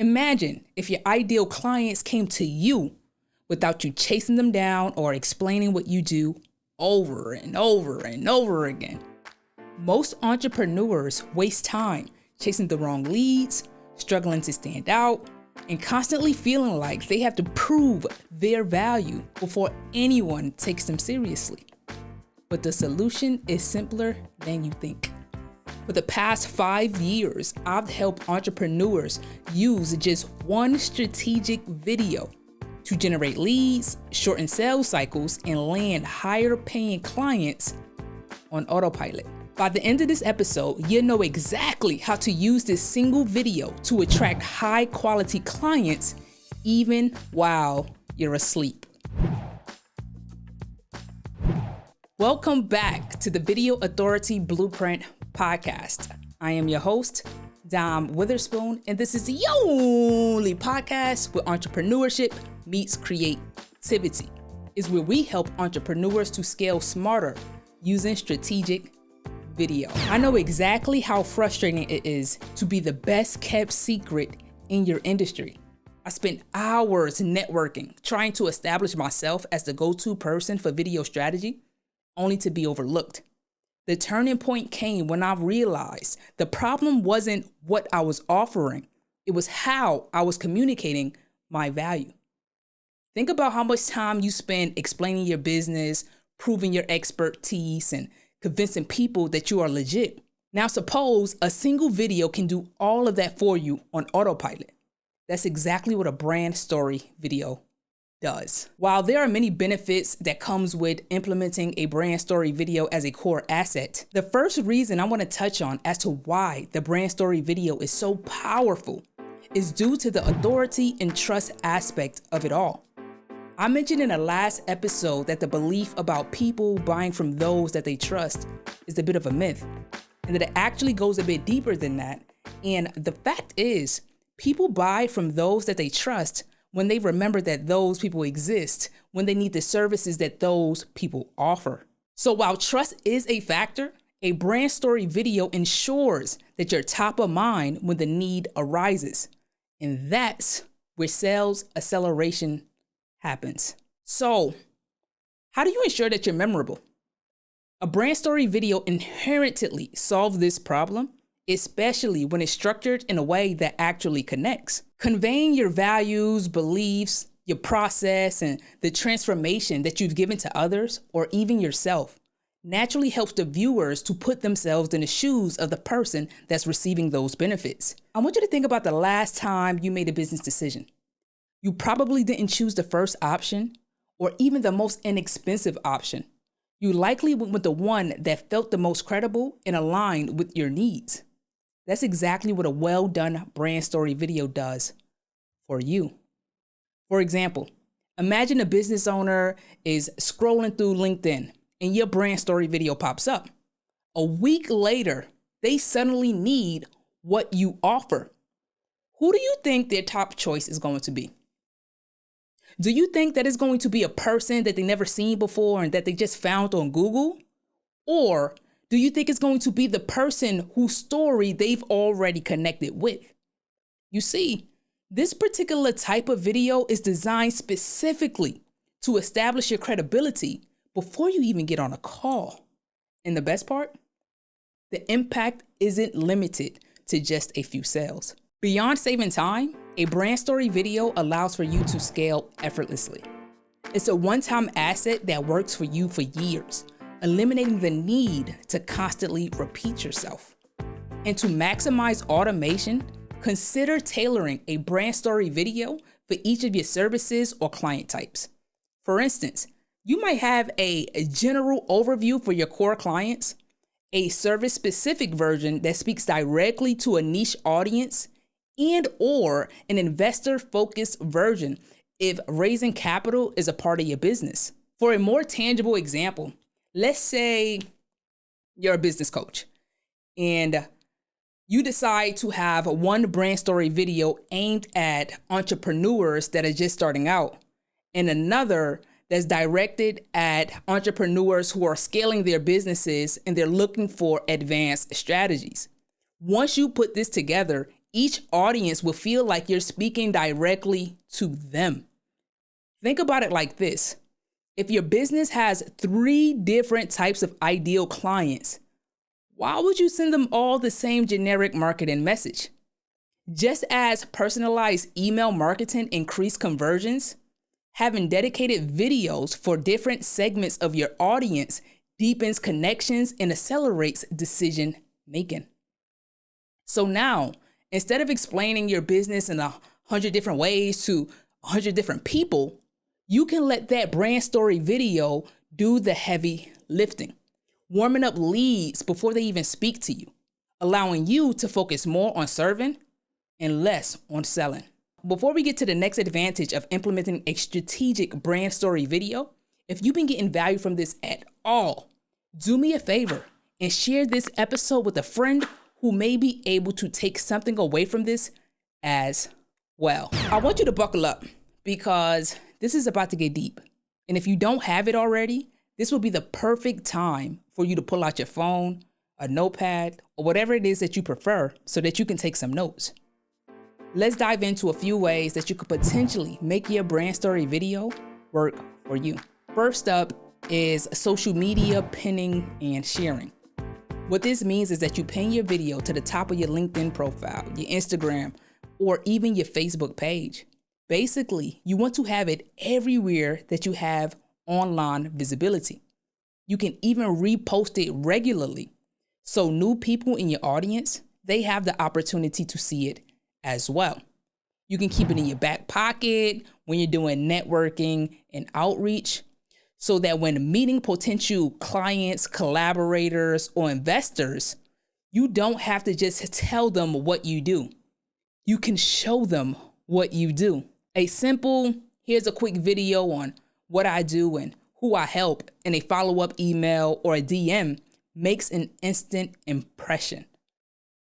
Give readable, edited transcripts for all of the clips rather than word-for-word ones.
Imagine if your ideal clients came to you without you chasing them down or explaining what you do over and over and over again. Most entrepreneurs waste time chasing the wrong leads, struggling to stand out, and constantly feeling like they have to prove their value before anyone takes them seriously. But the solution is simpler than you think. For the past 5 years, I've helped entrepreneurs use just one strategic video to generate leads, shorten sales cycles, and land higher paying clients on autopilot. By the end of this episode, you'll know exactly how to use this single video to attract high quality clients even while you're asleep. Welcome back to the Video Authority Blueprint podcast. I am your host, Dyme Witherspoon, and this is the only podcast where entrepreneurship meets creativity. It's where we help entrepreneurs to scale smarter using strategic video. I know exactly how frustrating it is to be the best kept secret in your industry. I spent hours networking, trying to establish myself as the go-to person for video strategy, only to be overlooked. The turning point came when I realized the problem wasn't what I was offering, it was how I was communicating my value. Think about how much time you spend explaining your business, proving your expertise, and convincing people that you are legit. Now suppose a single video can do all of that for you on autopilot. That's exactly what a brand story video does. While there are many benefits that comes with implementing a brand story video as a core asset, the first reason I want to touch on as to why the brand story video is so powerful is due to the authority and trust aspect of it all. I mentioned in the last episode that the belief about people buying from those that they trust is a bit of a myth, and that it actually goes a bit deeper than that. And the fact is, people buy from those that they trust when they remember that those people exist, when they need the services that those people offer. So while trust is a factor, a brand story video ensures that you're top of mind when the need arises. And that's where sales acceleration happens. So how do you ensure that you're memorable? A brand story video inherently solves this problem, especially when it's structured in a way that actually connects. Conveying your values, beliefs, your process, and the transformation that you've given to others, or even yourself, naturally helps the viewers to put themselves in the shoes of the person that's receiving those benefits. I want you to think about the last time you made a business decision. You probably didn't choose the first option or even the most inexpensive option. You likely went with the one that felt the most credible and aligned with your needs. That's exactly what a well-done brand story video does for you. For example, imagine a business owner is scrolling through LinkedIn and your brand story video pops up. A week later, they suddenly need what you offer. Who do you think their top choice is going to be? Do you think that it's going to be a person that they never seen before and that they just found on Google? Or do you think it's going to be the person whose story they've already connected with? You see, this particular type of video is designed specifically to establish your credibility before you even get on a call. And the best part? The impact isn't limited to just a few sales. Beyond saving time, a brand story video allows for you to scale effortlessly. It's a one-time asset that works for you for years, eliminating the need to constantly repeat yourself. And to maximize automation, consider tailoring a brand story video for each of your services or client types. For instance, you might have a general overview for your core clients, a service-specific version that speaks directly to a niche audience, and or an investor-focused version if raising capital is a part of your business. For a more tangible example, let's say you're a business coach and you decide to have one brand story video aimed at entrepreneurs that are just starting out and another that's directed at entrepreneurs who are scaling their businesses and they're looking for advanced strategies. Once you put this together, Each audience will feel like you're speaking directly to them. Think about it like this. If your business has 3 different types of ideal clients, why would you send them all the same generic marketing message? Just as personalized email marketing increases conversions, having dedicated videos for different segments of your audience deepens connections and accelerates decision making. So now, instead of explaining your business in 100 different ways to 100 different people, you can let that brand story video do the heavy lifting, warming up leads before they even speak to you, allowing you to focus more on serving and less on selling. Before we get to the next advantage of implementing a strategic brand story video, if you've been getting value from this at all, do me a favor and share this episode with a friend who may be able to take something away from this as well. I want you to buckle up because this is about to get deep. And if you don't have it already, this will be the perfect time for you to pull out your phone, a notepad, or whatever it is that you prefer so that you can take some notes. Let's dive into a few ways that you could potentially make your brand story video work for you. First up is social media pinning and sharing. What this means is that you pin your video to the top of your LinkedIn profile, your Instagram, or even your Facebook page. Basically, you want to have it everywhere that you have online visibility. You can even repost it regularly. So new people in your audience, they have the opportunity to see it as well. You can keep it in your back pocket when you're doing networking and outreach so that when meeting potential clients, collaborators, or investors, you don't have to just tell them what you do. You can show them what you do. A simple, here's a quick video on what I do and who I help, and a follow-up email or a DM makes an instant impression.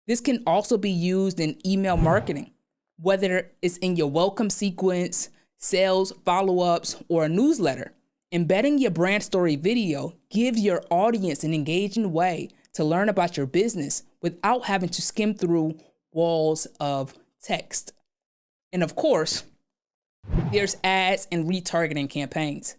This can also be used in email marketing, whether it's in your welcome sequence, sales follow-ups, or a newsletter. Embedding your brand story video gives your audience an engaging way to learn about your business without having to skim through walls of text. And of course, there's ads and retargeting campaigns,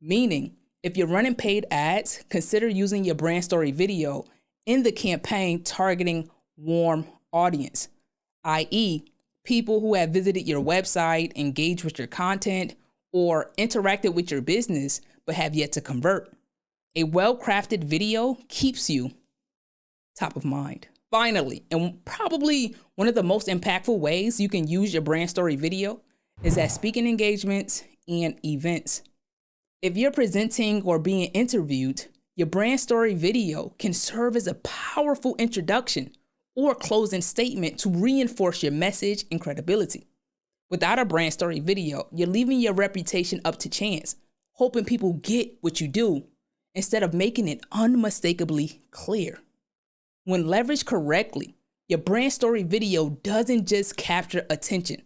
meaning if you're running paid ads, consider using your brand story video in the campaign targeting warm audience, i.e., people who have visited your website, engaged with your content, or interacted with your business but have yet to convert. A well-crafted video keeps you top of mind. Finally, and probably one of the most impactful ways you can use your brand story video is at speaking engagements and events. If you're presenting or being interviewed, your brand story video can serve as a powerful introduction or closing statement to reinforce your message and credibility. Without a brand story video, you're leaving your reputation up to chance, hoping people get what you do instead of making it unmistakably clear. When leveraged correctly, your brand story video doesn't just capture attention.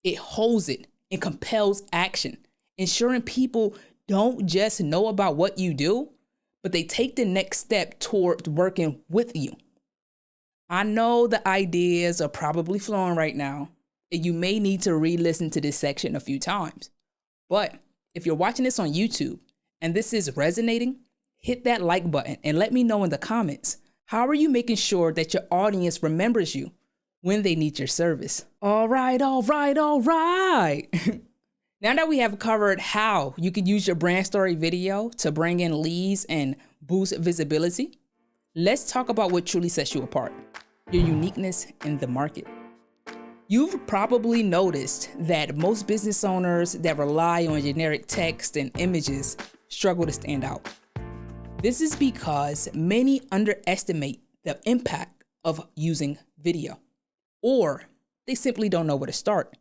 It holds it and compels action, ensuring people don't just know about what you do, but they take the next step toward working with you. I know the ideas are probably flowing right now, and you may need to re-listen to this section a few times. But if you're watching this on YouTube and this is resonating, hit that like button and let me know in the comments, how are you making sure that your audience remembers you when they need your service? All right. Now that we have covered how you can use your brand story video to bring in leads and boost visibility, let's talk about what truly sets you apart, your uniqueness in the market. You've probably noticed that most business owners that rely on generic text and images struggle to stand out. This is because many underestimate the impact of using video, or they simply don't know where to start.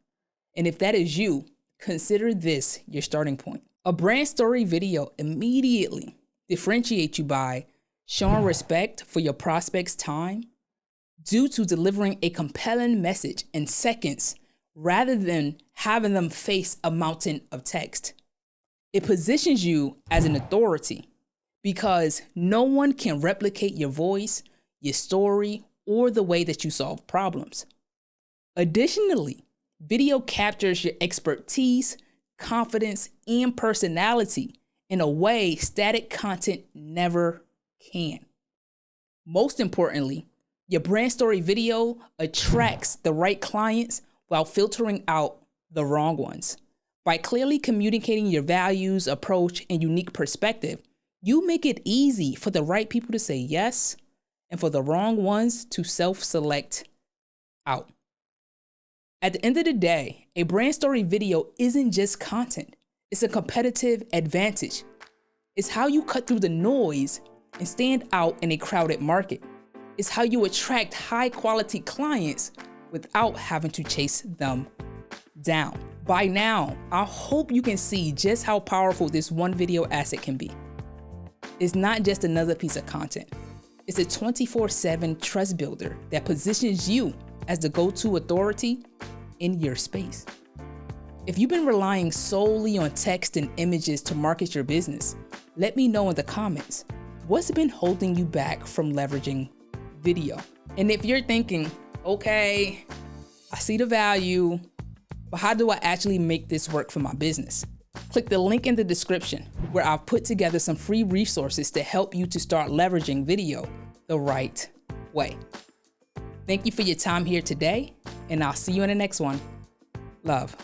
And if that is you, consider this your starting point. A brand story video immediately differentiates you by showing respect for your prospect's time due to delivering a compelling message in seconds rather than having them face a mountain of text. It positions you as an authority because no one can replicate your voice, your story, or the way that you solve problems. Additionally, video captures your expertise, confidence, and personality in a way static content never can. Most importantly, your brand story video attracts the right clients while filtering out the wrong ones. By clearly communicating your values, approach, and unique perspective, you make it easy for the right people to say yes and for the wrong ones to self-select out. At the end of the day, a brand story video isn't just content. It's a competitive advantage. It's how you cut through the noise and stand out in a crowded market. It's how you attract high quality clients without having to chase them down. By now, I hope you can see just how powerful this one video asset can be. It's not just another piece of content. It's a 24/7 trust builder that positions you as the go-to authority in your space. If you've been relying solely on text and images to market your business, let me know in the comments, what's been holding you back from leveraging video? And if you're thinking, okay, I see the value, but how do I actually make this work for my business? Click the link in the description where I've put together some free resources to help you to start leveraging video the right way. Thank you for your time here today, and I'll see you in the next one. Love.